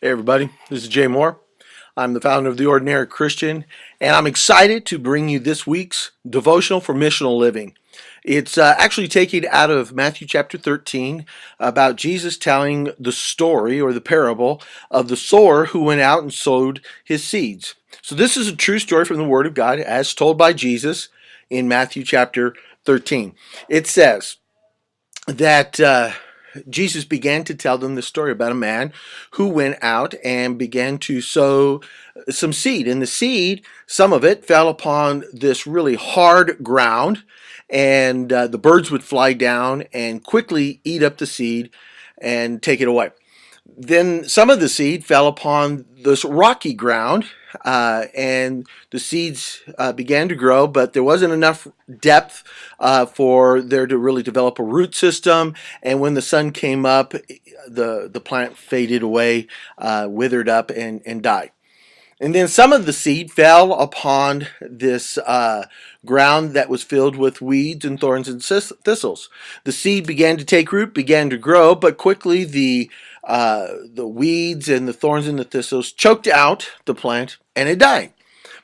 Hey everybody, this is Jay Moore. I'm the founder of The Ordinary Christian, and I'm excited to bring you this week's devotional for missional living. It's actually taken out of Matthew chapter 13 about Jesus telling the story or the parable of the sower who went out and sowed his seeds. So this is a true story from the Word of God as told by Jesus in Matthew chapter 13. It says that Jesus began to tell them the story about a man who went out and began to sow some seed. And the seed, some of it fell upon this really hard ground, and the birds would fly down and quickly eat up the seed and take it away. Then some of the seed fell upon this rocky ground, and the seeds began to grow, but there wasn't enough depth for there to really develop a root system. And when the sun came up, the plant faded away, withered up, and died. And then some of the seed fell upon this ground that was filled with weeds and thorns and thistles. The seed began to take root, began to grow, but quickly the weeds and the thorns and the thistles choked out the plant, and it died.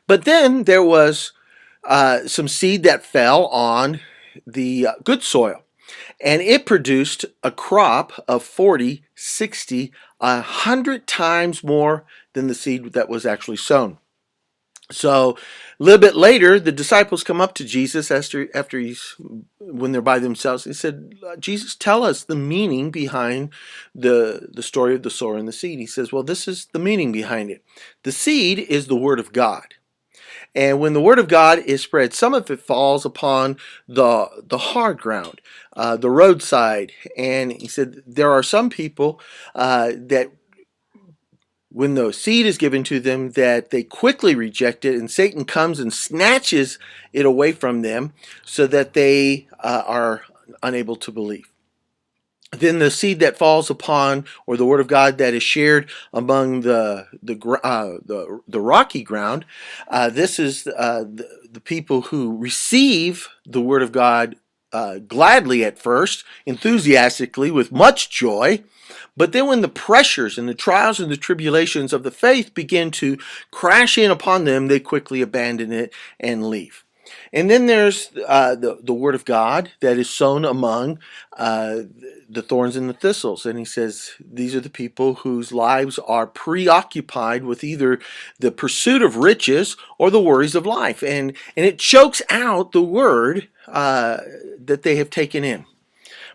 But then there was some seed that fell on the good soil, and it produced a crop of 40, 60, 100 times more than the seed that was actually sown. So a little bit later, the disciples come up to Jesus when they're by themselves. They said, Jesus, tell us the meaning behind the story of the sower and the seed. He says, well, this is the meaning behind it. The seed is the word of God. And when the word of God is spread, some of it falls upon the hard ground, the roadside. And he said there are some people that when the seed is given to them, that they quickly reject it, and Satan comes and snatches it away from them so that they are unable to believe. Then the seed that falls upon, or the word of God that is shared among the rocky ground, this is the people who receive the word of God gladly at first, enthusiastically, with much joy. But then when the pressures and the trials and the tribulations of the faith begin to crash in upon them, they quickly abandon it and leave. And then there's the word of God that is sown among the thorns and the thistles. And he says these are the people whose lives are preoccupied with either the pursuit of riches or the worries of life. And it chokes out the word that they have taken in.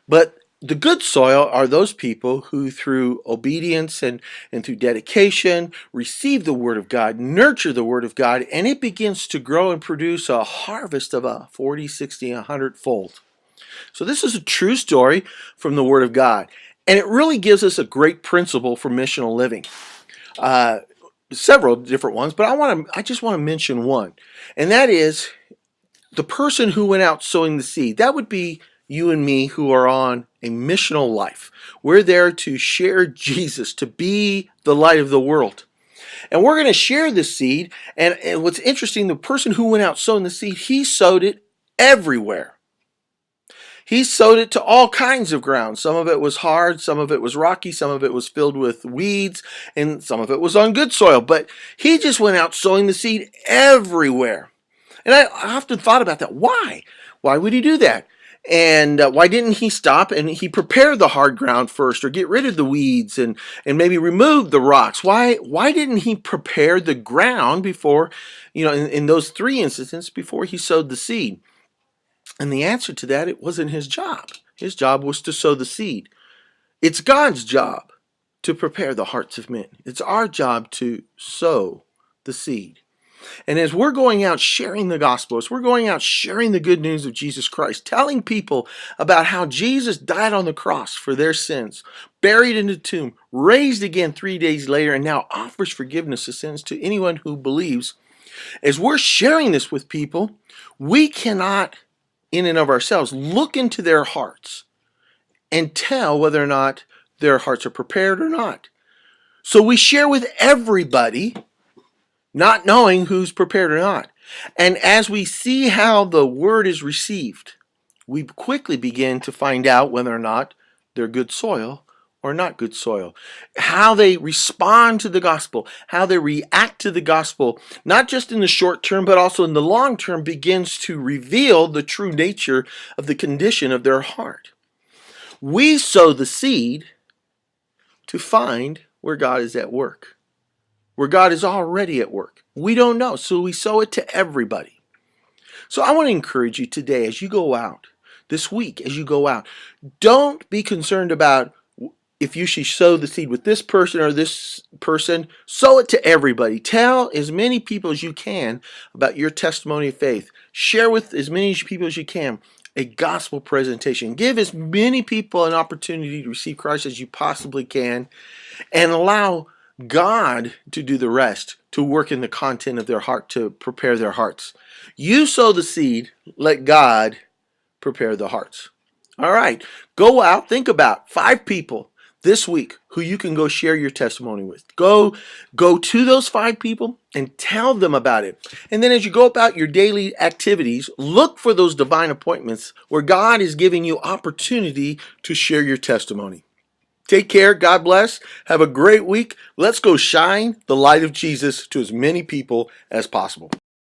But the good soil are those people who, through obedience and through dedication, receive the Word of God, nurture the Word of God, and it begins to grow and produce a harvest of a 40, 60, 100 fold. So this is a true story from the Word of God, and it really gives us a great principle for missional living. Several different ones, but I just want to mention one, and that is the person who went out sowing the seed. That would be you and me who are on a missional life. We're there to share Jesus, to be the light of the world. And we're going to share this seed. And what's interesting, the person who went out sowing the seed, he sowed it everywhere. He sowed it to all kinds of ground. Some of it was hard, some of it was rocky, some of it was filled with weeds, and some of it was on good soil. But he just went out sowing the seed everywhere. And I often thought about that. Why? Why would he do that? And why didn't he stop and he prepare the hard ground first, or get rid of the weeds and maybe remove the rocks? Why didn't he prepare the ground before, in those three instances before he sowed the seed? And the answer to that, it wasn't his job. His job was to sow the seed. It's God's job to prepare the hearts of men. It's our job to sow the seed. And as we're going out sharing the gospel, as we're going out sharing the good news of Jesus Christ, telling people about how Jesus died on the cross for their sins, buried in the tomb, raised again 3 days later, and now offers forgiveness of sins to anyone who believes, as we're sharing this with people, we cannot, in and of ourselves, look into their hearts and tell whether or not their hearts are prepared or not. So we share with everybody, not knowing who's prepared or not. And as we see how the word is received, we quickly begin to find out whether or not they're good soil or not good soil. How they respond to the gospel, how they react to the gospel, not just in the short term, but also in the long term, begins to reveal the true nature of the condition of their heart. We sow the seed to find where God is at work, where God is already at work. We don't know, so we sow it to everybody. So I want to encourage you today as you go out, this week as you go out, don't be concerned about if you should sow the seed with this person or this person. Sow it to everybody. Tell as many people as you can about your testimony of faith. Share with as many people as you can a gospel presentation. Give as many people an opportunity to receive Christ as you possibly can, and allow God to do the rest, to work in the content of their heart, to prepare their hearts. You sow the seed, let God prepare the hearts. All right, go out, think about 5 people this week who you can go share your testimony with. Go to those 5 people and tell them about it. And then as you go about your daily activities, look for those divine appointments where God is giving you opportunity to share your testimony. Take care. God bless. Have a great week. Let's go shine the light of Jesus to as many people as possible.